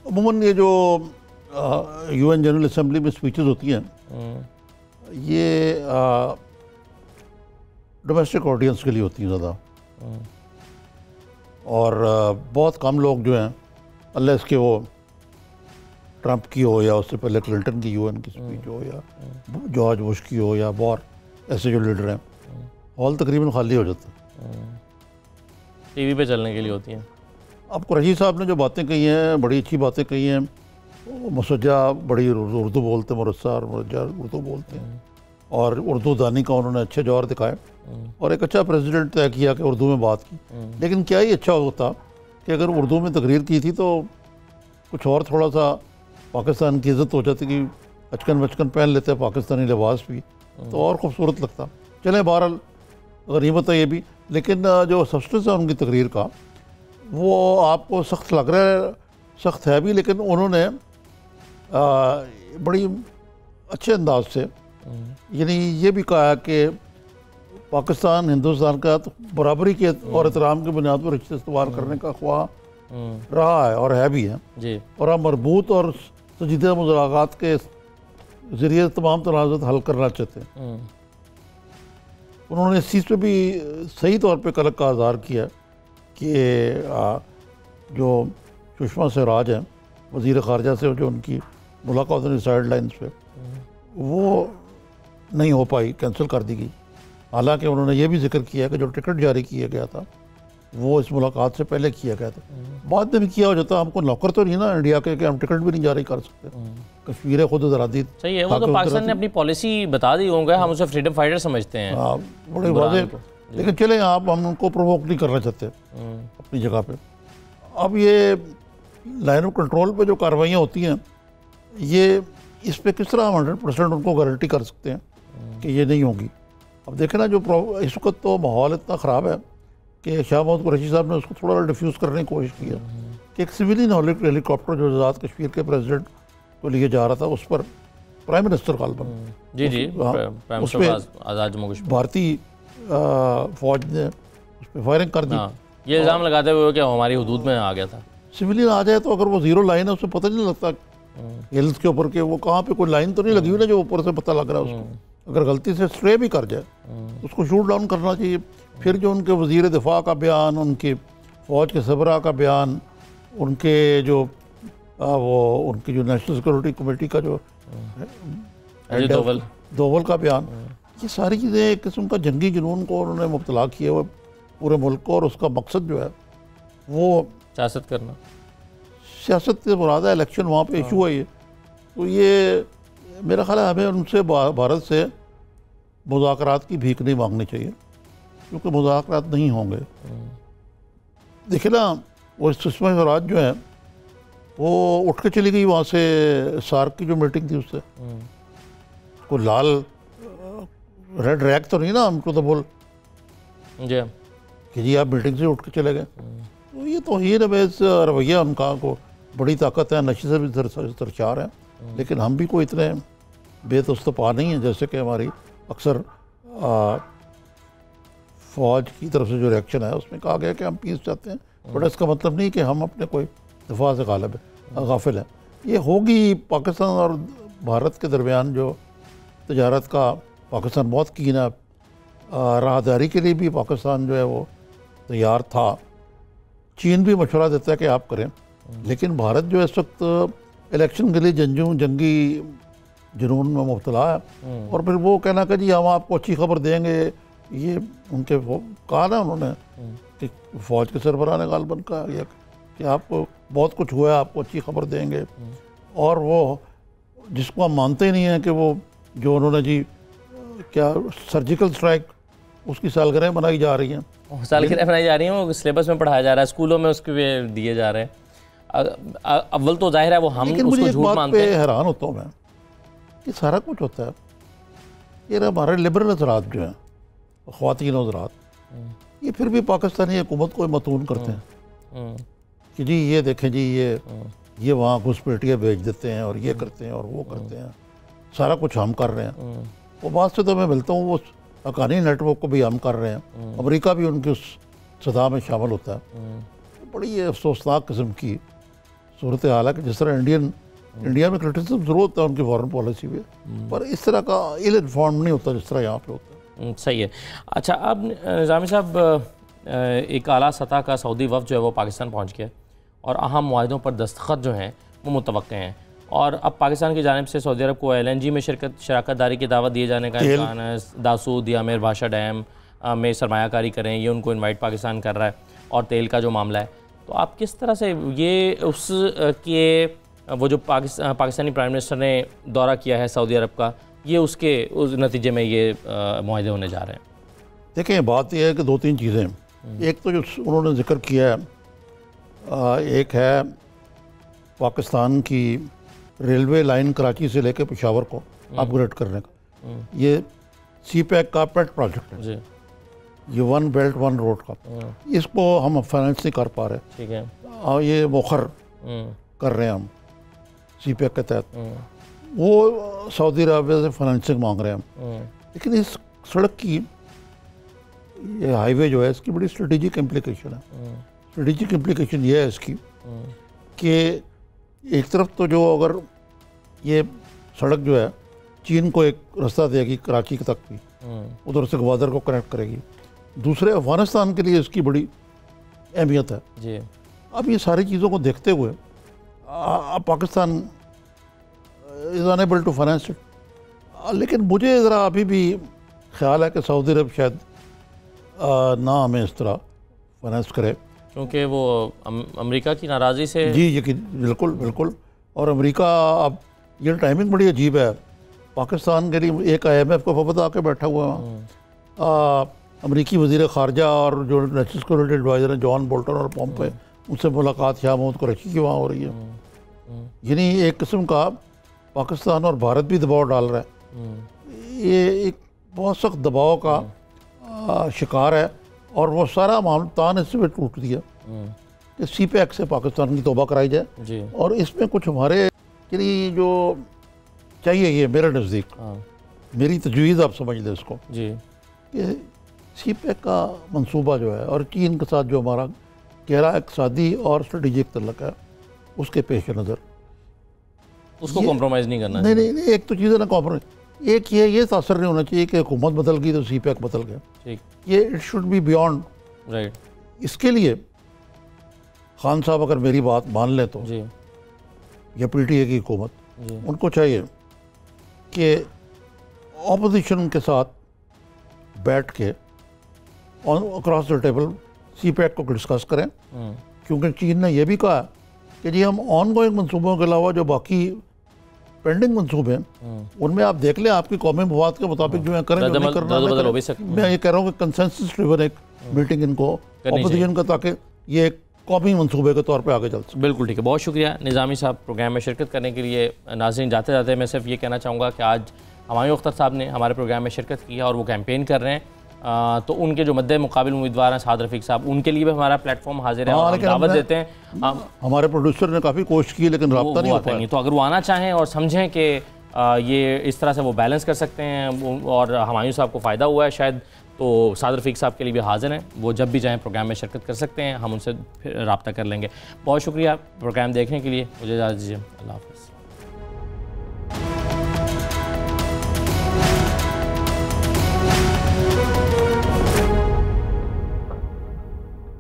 अमूमन ये जो UN जनरल असम्बली में स्पीचेस होती हैं, ये डोमेस्टिक ऑडियंस के लिए होती हैं ज़्यादा, और बहुत कम लोग जो हैं, अल्लाह इसके वो ट्रंप की हो या उससे पहले क्लिंटन की UN की स्पीच हो या जॉर्ज बुश की हो या बॉर, ऐसे जो लीडर हैं, हॉल तकरीबन खाली हो जाता है। TV पे चलने के लिए होती हैं। अब कुरैशी साहब ने जो बातें कही हैं, बड़ी अच्छी बातें कही हैं। मुसज्जा बड़ी उर्दू बोलते, मुरस्सा और मुरज्जा उर्दू बोलते हैं, और उर्दू दानी का उन्होंने अच्छे जौहर दिखाए, और एक अच्छा प्रेसिडेंट तय किया कि उर्दू में बात की। लेकिन क्या ही अच्छा होता कि अगर उर्दू में तकरीर की थी तो कुछ और थोड़ा सा पाकिस्तान की इज़्ज़त हो जाती, कि अचकन बचकन पहन लेते पाकिस्तानी लिबास भी, तो और खूबसूरत लगता। चलें, बहरहाल गनीमत है ये भी। लेकिन जो सब्सटेंस है उनकी तकरीर का, वो आपको सख्त लग रहा है, सख्त है भी, लेकिन उन्होंने बड़ी अच्छे अंदाज से यानी ये भी कहा कि पाकिस्तान हिंदुस्तान का तो बराबरी के और एहतराम की बुनियाद पर रिश्ते इस्तेमाल करने का ख्वाह रहा है और है भी है जी, और हम मरबूत और संजीदा मुज़ाकरात के ज़रिए तमाम तनाज़ुरात हल करना चाहते हैं। उन्होंने इस चीज़ पे भी सही तौर पे कलक का इज़हार किया कि जो सुषमा स्वराज हैं, वज़ीर ख़ारजा से जो उनकी मुलाकात हुई साइड लाइन्स पे, वो नहीं हो पाई, कैंसिल कर दी गई। हालांकि उन्होंने ये भी जिक्र किया कि जो टिकट जारी किया गया था वो इस मुलाकात से पहले किया गया था। बाद में भी किया हो जाता, हमको नौकर तो नहीं ना इंडिया के कि हम टिकट भी नहीं जारी कर सकते। कश्मीर खुद इरादी सही है, वो तो पाकिस्तान ने अपनी पॉलिसी बता दी होंगे, हम उसे फ्रीडम फाइटर समझते हैं। हाँ, बड़े वाजे। लेकिन चले, आप हम उनको प्रोवोक नहीं करना चाहते अपनी जगह पे। अब ये लाइन ऑफ कंट्रोल पे जो कार्रवाइयाँ होती हैं, ये इस पे किस तरह हम 100% उनको गारंटी कर सकते हैं कि ये नहीं होगी। अब देखें ना, जो इस वक्त तो माहौल इतना ख़राब है कि शाह महमूद कुरैशी साहब ने उसको थोड़ा डिफ्यूज़ करने की कोशिश की है कि एक सिविलियन हेलीकॉप्टर जो आज़ाद कश्मीर के प्रेसिडेंट को लिए जा रहा था, उस पर प्राइम मिनिस्टर गालबन जी उस पर भारतीय फौज ने उस पर फायरिंग कर दी। ये इल्ज़ाम लगाते हुए कि हमारी हुदूद में आ गया था। सिविलियन आ जाए तो अगर वो ज़ीरो लाइन है, उससे पता नहीं लगता हिल्स के ऊपर के वो कहाँ पे कोई लाइन तो नहीं लगी हुई ना जो ऊपर से पता लग रहा है उसको। अगर गलती से स्ट्रे भी कर जाए उसको शूट डाउन करना चाहिए। फिर जो उनके वज़ीर दिफा का बयान, उनके फ़ौज के सरबराह का बयान, उनके जो उनकी जो नेशनल सिक्योरिटी कमेटी का जो दोवल का बयान, ये सारी चीज़ें एक किस्म का जंगी जुनून को उन्होंने मुब्तला किया हुआ पूरे मुल्क को। और उसका मकसद जो है वो सियासत करना, सियासत से मुराद है, इलेक्शन वहाँ पे इशू है ये। तो ये मेरा ख्याल है हमें उनसे भारत से मुज़ाकरात की भीख नहीं मांगनी चाहिए, क्योंकि मुज़ाकरात नहीं होंगे। देखिए ना, वो सुषमा स्वराज जो है वो उठ के चली गई वहाँ से, सार्क की जो मीटिंग थी उससे। कोई लाल रेड रैक तो नहीं ना हमको तो बोल जी कि जी आप मीटिंग से उठ के चले गए। तो ये तो ही रवेज रवैया उनका, को बड़ी ताकत है, नशे से भी सरचार है। लेकिन हम भी कोई इतने बेतुस्तपा नहीं हैं जैसे कि हमारी अक्सर फ़ौज की तरफ से जो रिएक्शन है उसमें कहा गया कि हम पीस चाहते हैं, बट इसका मतलब नहीं कि हम अपने कोई दफा से गाफिल है। ये होगी पाकिस्तान और भारत के दरमियान जो तजारत का पाकिस्तान बहुत कीन है, राहदारी के लिए भी पाकिस्तान जो है वो तैयार था। चीन भी मशवरा देता है कि आप करें, लेकिन भारत जो इस वक्त इलेक्शन के लिए जंगी जुनून में मुब्तला है। और फिर वो कहना कि जी हम आपको अच्छी खबर देंगे, ये उनके कहा ना उन्होंने कि फ़ौज के सरबराह ने गालबन कहा कि आपको बहुत कुछ हुआ है, आपको अच्छी खबर देंगे। और वो जिसको हम मानते ही नहीं हैं कि वो जो उन्होंने जी क्या सर्जिकल स्ट्राइक उसकी सालगिरह बनाई जा रही हैं, सालगिरह बनाई जा रही हैं, वो सिलेबस में पढ़ाया जा रहा है, स्कूलों में उसके दिए जा रहे हैं। अव्वल तो जाहिर है वो हम उसको झूठ मानते हैं। हैरान होता हूँ मैं कि सारा कुछ होता है, ये हमारे लिबरल हजरात जो हैं, ख़वातीन हजरात, ये फिर भी पाकिस्तानी हुकूमत को मतून करते हैं कि जी ये देखें जी ये वहाँ घुसपैठियाँ भेज देते हैं और ये करते हैं और वो करते हैं, सारा कुछ हम कर रहे हैं। वो बात से तो मैं मिलता हूँ, वो हक्कानी नेटवर्क को भी हम कर रहे हैं, अमेरिका भी उनकी उस सदा में शामिल होता है। बड़ी अफसोसनाक किस्म की सूरत हाल है कि जिस तरह इंडिया में क्रिटिसिज्म जरूर होता है उनकी फॉरेन पॉलिसी में, पर इस तरह का इल इन्फॉर्म नहीं होता जिस तरह यहाँ पे होता है। सही है। अच्छा, अब निज़ामी साहब, एक आला सतह का सऊदी वफ़द जो है वो पाकिस्तान पहुँच गया और अहम मुआहदों पर दस्तखत जो हैं वो मुतवक्के हैं, और अब पाकिस्तान की जानिब से सऊदी अरब को LNG में शराकत दारी की दावत दिए जाने का इम्कान है। दासूद या आमिर भाषा डैम में सरमायाकारी करें, ये उनको इनवाइट पाकिस्तान कर रहा है, और तेल का जो मामला है, तो आप किस तरह से ये उस के वो जो पाकिस्तानी प्राइम मिनिस्टर ने दौरा किया है सऊदी अरब का, ये उसके उस नतीजे में ये मुआहदे होने जा रहे हैं? देखें, बात यह है कि दो तीन चीज़ें, एक तो जो उन्होंने जिक्र किया है, एक है पाकिस्तान की रेलवे लाइन कराची से लेकर पेशावर को अपग्रेड करने का, ये CPEC का पेट प्रोजेक्ट है, ये वन बेल्ट वन रोड का, इसको हम फाइनेंस नहीं कर पा रहे, ठीक है, और ये मुखर कर रहे हैं हम CPEC के तहत, वो सऊदी अरब से फाइनेंसिंग मांग रहे हैं हम। लेकिन इस सड़क की, ये हाईवे जो है, इसकी बड़ी स्ट्रेटेजिक इम्प्लीकेशन है। स्ट्रेटेजिक इम्प्लीकेशन ये है इसकी कि एक तरफ तो जो अगर ये सड़क जो है चीन को एक रास्ता देगी कराची तक भी, उधर से ग्वादर को कनेक्ट करेगी, दूसरे अफगानिस्तान के लिए इसकी बड़ी अहमियत है जी। अब ये सारी चीज़ों को देखते हुए अब Pakistan is unable to finance it, लेकिन मुझे ज़रा अभी भी ख्याल है कि सऊदी अरब शायद ना हमें इस तरह फाइनेंस करे, क्योंकि वो अमेरिका की नाराज़ी से। जी यकीन, बिल्कुल बिल्कुल। और अमेरिका, अब ये टाइमिंग बड़ी अजीब है, पाकिस्तान के लिए एक IMF को वफद आके बैठा हुआ है, अमरीकी वज़ीर ख़ारजा और जो नेशनल सिक्योरिटी एडवाइज़र हैं जॉन बोल्टन और पॉम्पे, उनसे मुलाकात शाह महमूद कुरैशी की वहाँ हो रही है। यानी एक किस्म का पाकिस्तान और भारत भी दबाव डाल रहा है, ये एक बहुत सख्त दबाव का शिकार है, और वो सारा मामला तान इससे टूट दिया कि CPEC से पाकिस्तान की तौबा कराई जाए, और इसमें कुछ हमारे के लिए जो चाहिए, ये मेरे नज़दीक, मेरी तजवीज़ आप समझ लें इसको जी, कि CPEC का मंसूबा जो है और चीन के साथ जो हमारा गहरा इक़्तिसादी और स्ट्रेटेजिक तल्लुक़ है, उसके पेश नज़र उसको कॉम्प्रोमाइज़ नहीं करना। नहीं, एक तो चीज़ है ना कॉम्प्रोमाइज़, एक ये तासर नहीं होना चाहिए कि हुकूमत बदल गई तो CPEC बदल गया, ये it should be beyond, right. इसके लिए खान साहब अगर मेरी बात मान लें तो जी, या PTA की हुकूमत, उनको चाहिए कि ऑपोजिशन के साथ बैठ के अक्रॉस द टेबल CPEC को डिस्कस करें, क्योंकि चीन ने यह भी कहा कि जी हम ऑन गोइंग मनसूबों के अलावा जो बाकी पेंडिंग मनसूबे हैं उनमें आप देख लें, आपकी कौमी मवाद के मुताबिक जो है करें, जो नहीं करना मैं ये कह रहा हूँ कि कंसेंसस ड्रिवन एक मीटिंग इनको ऑपोजिशन का, ताकि ये एक कौमी मनसूबे के तौर पे आगे चल सके। बिल्कुल ठीक है, बहुत शुक्रिया निज़ामी साहब प्रोग्राम में शिरकत करने के लिए। नाज़रीन, जाते जाते मैं सिर्फ ये कहना चाहूँगा कि आज हुमायूं अख्तर साहब ने हमारे प्रोग्राम में शिरकत की है और वो कैंपेन कर रहे हैं, तो उनके जो मद्दे मुकाबिल उम्मीदवार हैं साद रफ़ीक साहब, उनके लिए भी हमारा प्लेटफॉर्म हाजिर है और दावत देते हैं। हमारे प्रोड्यूसर ने काफ़ी कोशिश की लेकिन रब्ता नहीं हो पाया, तो अगर वो आना चाहें और समझें कि ये इस तरह से वो बैलेंस कर सकते हैं और हुमायूं साहब को फ़ायदा हुआ है शायद, तो साद रफ़ीक साहब के लिए भी हाजिर हैं, वो जब भी चाहें प्रोग्राम में शिरकत कर सकते हैं, हम उनसे फिर रब्ता कर लेंगे। बहुत शुक्रिया प्रोग्राम देखने के लिए, मुझे इजाज़त दीजिए, अल्लाह हाफ़िज़।